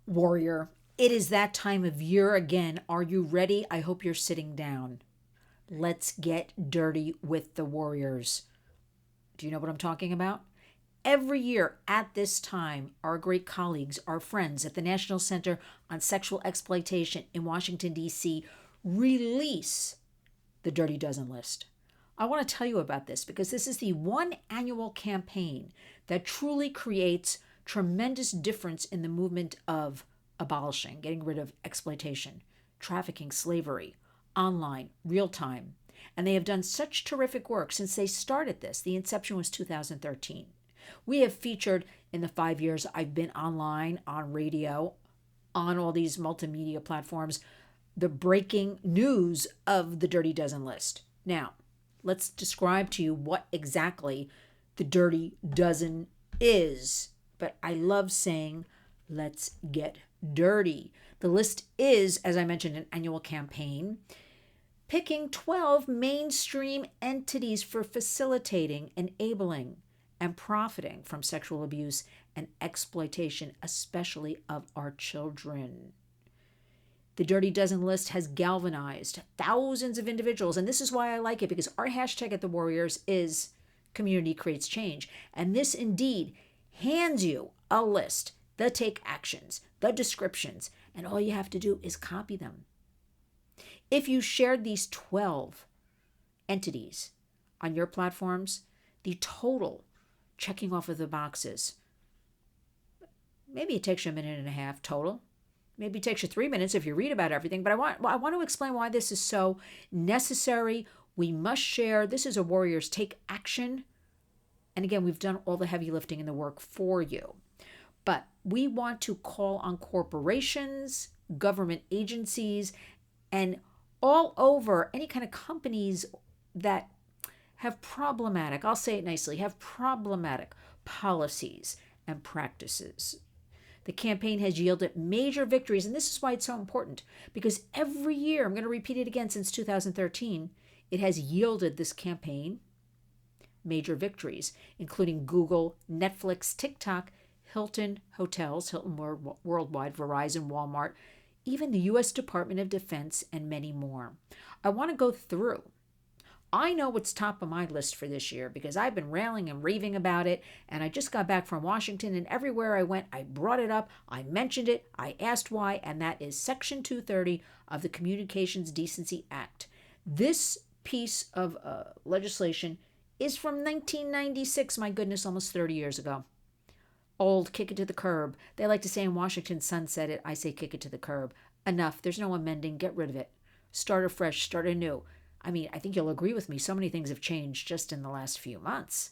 Warrior, it is that time of year again. Are you ready? I hope you're sitting down. Let's get dirty with the Warriors. Do you know what I'm talking about? Every year at this time, our great colleagues, our friends at the National Center on Sexual Exploitation in Washington, D.C., release the Dirty Dozen list. I want to tell you about this because this is the one annual campaign that truly creates tremendous difference in the movement of abolishing, getting rid of exploitation, trafficking, slavery, online, real time. And they have done such terrific work since they started this. The inception was 2013. We have featured in the 5 years I've been online, on radio, on all these multimedia platforms, the breaking news of the Dirty Dozen list. Now, let's describe to you what exactly the Dirty Dozen is. But I love saying, let's get dirty. The list is, as I mentioned, an annual campaign picking 12 mainstream entities for facilitating, enabling, and profiting from sexual abuse and exploitation, especially of our children. The Dirty Dozen list has galvanized thousands of individuals, and this is why I like it, because our hashtag at the Warriors is Community Creates Change. And this indeed hands you a list, the take actions, the descriptions, and all you have to do is copy them. If you shared these 12 entities on your platforms, the total checking off of the boxes, maybe it takes you a minute and a half total. Maybe it takes you 3 minutes if you read about everything, but I want to explain why this is so necessary. We must share. This is a Warriors Take Action. And again, we've done all the heavy lifting and the work for you. But we want to call on corporations, government agencies, and all over any kind of companies that have problematic, I'll say it nicely, have problematic policies and practices. The campaign has yielded major victories, and this is why it's so important, because every year, I'm going to repeat it again since 2013, it has yielded this campaign major victories, including Google, Netflix, TikTok, Hilton Hotels, Hilton Worldwide, Verizon, Walmart, even the U.S. Department of Defense, and many more. I want to go through. I know what's top of my list for this year because I've been railing and raving about it, and I just got back from Washington, and everywhere I went, I brought it up, I mentioned it, I asked why, and that is Section 230 of the Communications Decency Act. This piece of legislation is from 1996, my goodness, almost 30 years ago. Old, kick it to the curb. They like to say in Washington, sunset it. I say kick it to the curb. Enough. There's no amending. Get rid of it. Start afresh. Start anew. I mean, I think you'll agree with me. So many things have changed just in the last few months.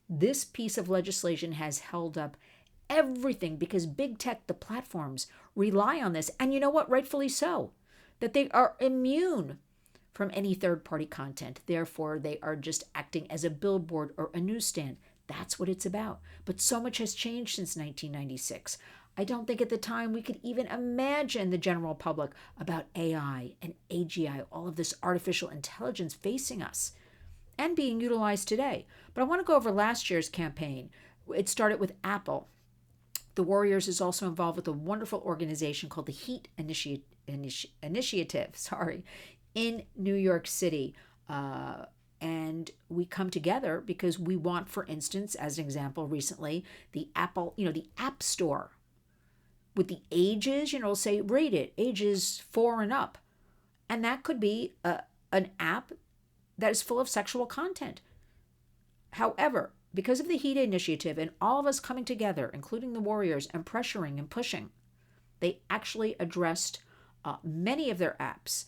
This piece of legislation has held up everything because big tech, the platforms, rely on this. And you know what? Rightfully so. That they are immune from any third-party content. Therefore, they are just acting as a billboard or a newsstand. That's what it's about. But so much has changed since 1996. I don't think at the time we could even imagine the general public about AI and AGI, all of this artificial intelligence facing us and being utilized today. But I want to go over last year's campaign. It started with Apple. The Warriors is also involved with a wonderful organization called the HEAT Initiative, in New York City. And we come together because we want, for instance, as an example, recently, the Apple, the App Store with the ages, say rated ages 4 and up. And that could be an app that is full of sexual content. However, because of the HEAT Initiative and all of us coming together, including the Warriors, and pressuring and pushing, they actually addressed many of their apps,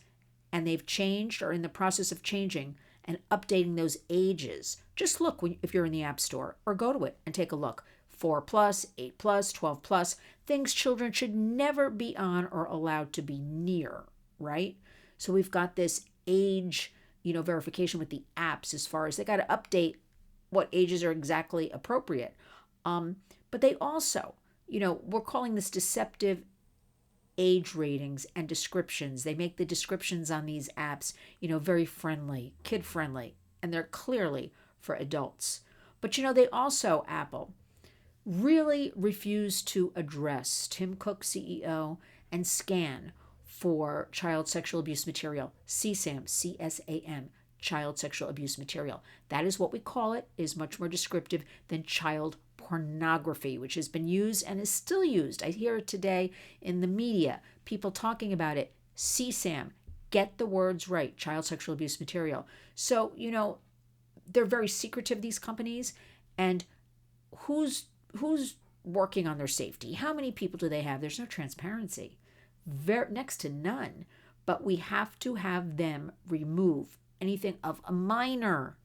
and they've changed or are in the process of changing and updating those ages. Just look if you're in the App Store, or go to it and take a look. 4+, 8+, 12+, things children should never be on or allowed to be near, right? So we've got this age, verification with the apps as far as they got to update what ages are exactly appropriate. But they also, we're calling this deceptive age ratings and descriptions. They make the descriptions on these apps, very friendly, kid-friendly, and they're clearly for adults. But, they also, Apple, really refuse to address Tim Cook, CEO, and SCAN for child sexual abuse material. CSAM, CSAM, child sexual abuse material. That is what we call it, is much more descriptive than child pornography, which has been used and is still used. I hear it today in the media, people talking about it. CSAM, get the words right, child sexual abuse material. So, they're very secretive, these companies, and who's working on their safety? How many people do they have? There's no transparency, next to none. But we have to have them remove anything of a minor.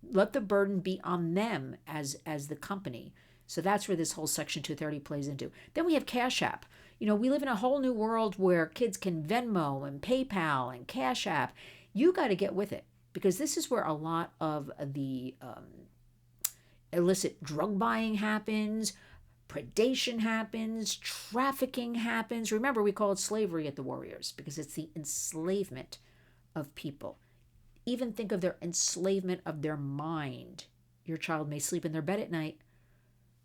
Let the burden be on them as the company. So that's where this whole Section 230 plays into. Then we have Cash App. We live in a whole new world where kids can Venmo and PayPal and Cash App. You got to get with it, because this is where a lot of the illicit drug buying happens, predation happens, trafficking happens. Remember, we call it slavery at the Warriors because it's the enslavement of people. Even think of their enslavement of their mind. Your child may sleep in their bed at night,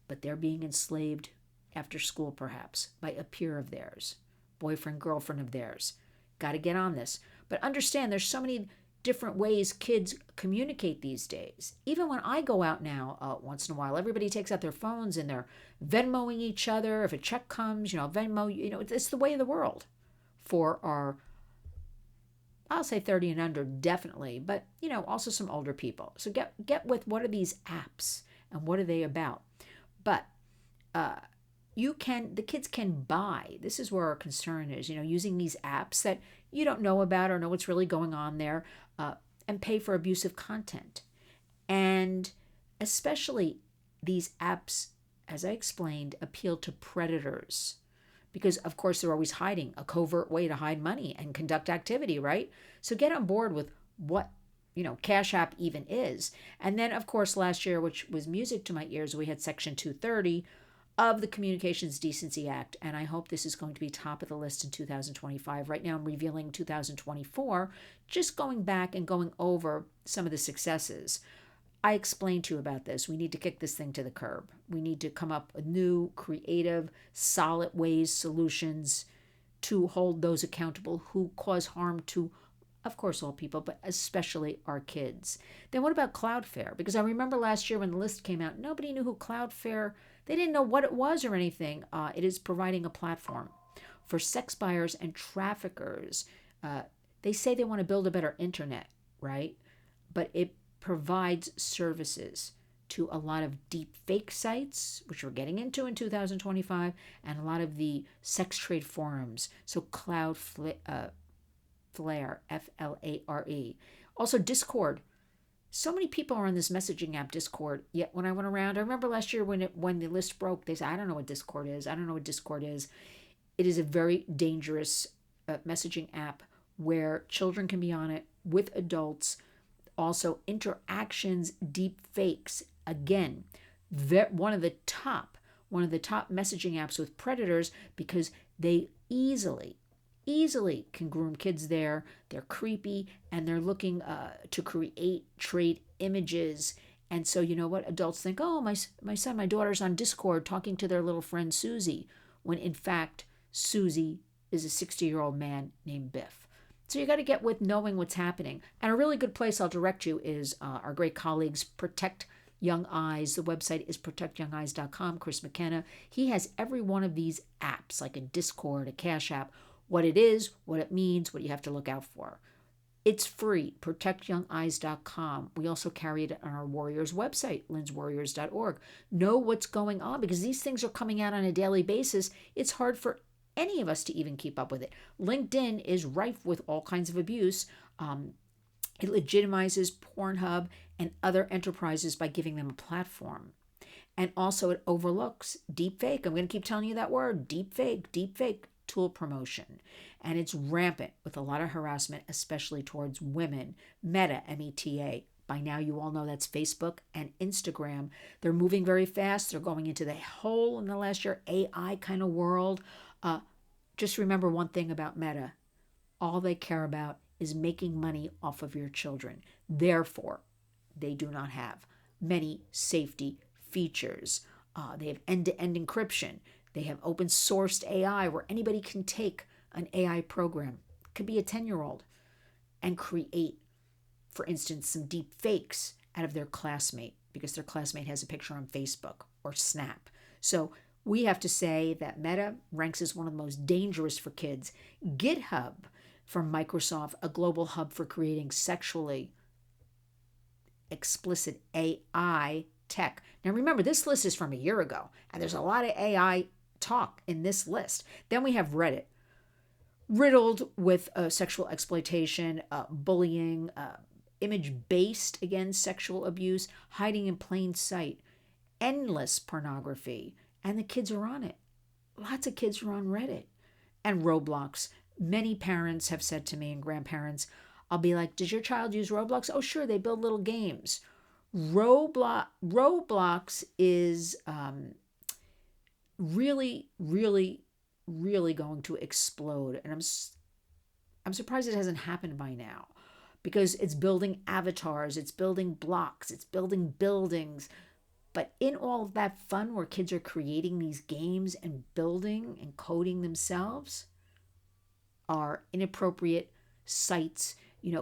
but they're being enslaved after school, perhaps, by a peer of theirs, boyfriend, girlfriend of theirs. Got to get on this. But understand, there's so many different ways kids communicate these days. Even when I go out now, once in a while, everybody takes out their phones and they're Venmoing each other. If a check comes, Venmo, it's the way of the world for our, I'll say 30 and under, definitely, but, also some older people. So get with, what are these apps and what are they about? But the kids can buy. This is where our concern is, using these apps that you don't know about or know what's really going on there, and pay for abusive content. And especially these apps, as I explained, appeal to predators, because of course they're always hiding, a covert way to hide money and conduct activity, right? So get on board with what Cash App even is. And then, of course, last year, which was music to my ears, we had Section 230 of the Communications Decency Act, and I hope this is going to be top of the list in 2025. Right now I'm revealing 2024, just going back and going over some of the successes. I explained to you about this. We need to kick this thing to the curb. We need to come up with new, creative, solid ways, solutions to hold those accountable who cause harm to, of course, all people, but especially our kids. Then what about Cloudflare? Because I remember last year when the list came out, nobody knew who Cloudflare, they didn't know what it was or anything. It is providing a platform for sex buyers and traffickers. They say they want to build a better internet, right? But it provides services to a lot of deep fake sites, which we're getting into in 2025, and a lot of the sex trade forums. So Cloudflare, Flare. Also Discord. So many people are on this messaging app Discord, yet when I went around, I remember last year when the list broke, they said, I don't know what Discord is. It is a very dangerous messaging app where children can be on it with adults. Also interactions, deep fakes. Again, one of the top messaging apps with predators, because they easily can groom kids there. They're creepy and they're looking to trade images. And so, you know what? Adults think, oh, my son, my daughter's on Discord talking to their little friend Susie, when in fact, Susie is a 60-year-old man named Biff. So you got to get with knowing what's happening. And a really good place I'll direct you is our great colleagues, Protect Young Eyes. The website is protectyoungeyes.com. Chris McKenna. He has every one of these apps, like a Discord, a Cash App, what it is, what it means, what you have to look out for. It's free, protectyoungeyes.com. We also carry it on our Warriors website, lynswarriors.org. Know what's going on, because these things are coming out on a daily basis. It's hard for any of us to even keep up with it. LinkedIn is rife with all kinds of abuse. It legitimizes Pornhub and other enterprises by giving them a platform. And also it overlooks deepfake. I'm going to keep telling you that word, deepfake tool promotion. And it's rampant with a lot of harassment, especially towards women. Meta, M-E-T-A. By now you all know that's Facebook and Instagram. They're moving very fast. They're going into the whole, in the last year, AI kind of world. Just remember one thing about Meta. All they care about is making money off of your children. Therefore, they do not have many safety features. They have end-to-end encryption. They have open sourced AI where anybody can take an AI program. It could be a 10-year-old and create, for instance, some deep fakes out of their classmate because their classmate has a picture on Facebook or Snap. So we have to say that Meta ranks as one of the most dangerous for kids. GitHub from Microsoft, a global hub for creating sexually explicit AI tech. Now remember, this list is from a year ago, and there's a lot of AI talk in this list. Then we have Reddit, riddled with sexual exploitation, bullying, image-based, again, sexual abuse, hiding in plain sight, endless pornography, and the kids are on it. Lots of kids are on Reddit. And Roblox. Many parents have said to me, and grandparents, I'll be like, does your child use Roblox? Oh, sure, they build little games. Roblox is really, really, really going to explode. And I'm surprised it hasn't happened by now, because it's building avatars, it's building blocks, it's building buildings. But in all of that fun where kids are creating these games and building and coding themselves are inappropriate sites,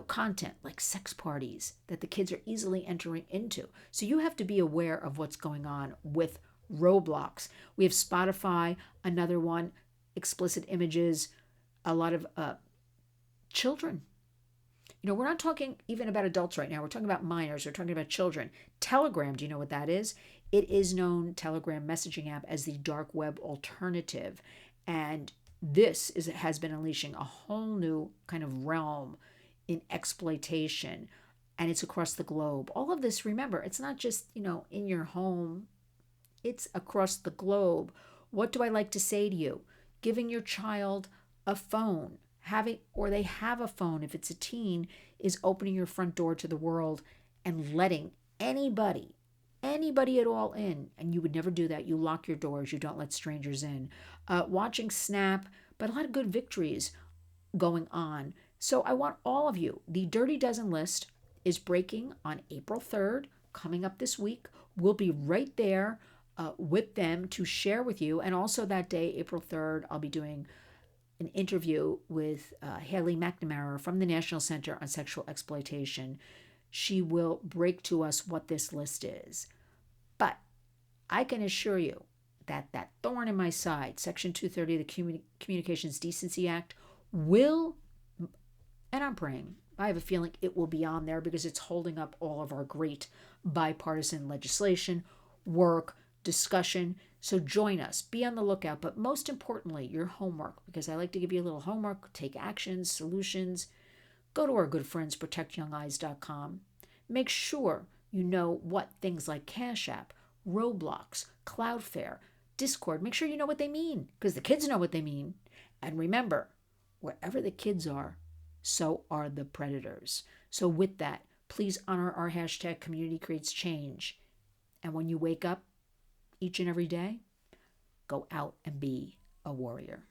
content like sex parties that the kids are easily entering into. So you have to be aware of what's going on with Roblox. We have Spotify, another one, explicit images, a lot of children. We're not talking even about adults right now. We're talking about minors. We're talking about children. Telegram, do you know what that is? It is known, Telegram messaging app, as the dark web alternative. And this has been unleashing a whole new kind of realm in exploitation. And it's across the globe. All of this, remember, it's not just, in your home. It's across the globe. What do I like to say to you? Giving your child a phone, they have a phone, if it's a teen, is opening your front door to the world and letting anybody at all in. And you would never do that. You lock your doors. You don't let strangers in. Watching Snap, but a lot of good victories going on. So I want all of you. The Dirty Dozen list is breaking on April 3rd, coming up this week. We'll be right there with them to share with you. And also that day, April 3rd, I'll be doing an interview with Hayley McNamara from the National Center on Sexual Exploitation. She will break to us what this list is. But I can assure you that thorn in my side, Section 230 of the Communications Decency Act, will, and I'm praying, I have a feeling it will be on there because it's holding up all of our great bipartisan legislation, work, discussion. So join us, be on the lookout, but most importantly, your homework, because I like to give you a little homework, take actions, solutions. Go to our good friends, protectyoungeyes.com. Make sure you know what things like Cash App, Roblox, Cloudflare, Discord, make sure you know what they mean, because the kids know what they mean. And remember, wherever the kids are, so are the predators. So with that, please honor our hashtag Community Creates Change. And when you wake up, each and every day, go out and be a warrior.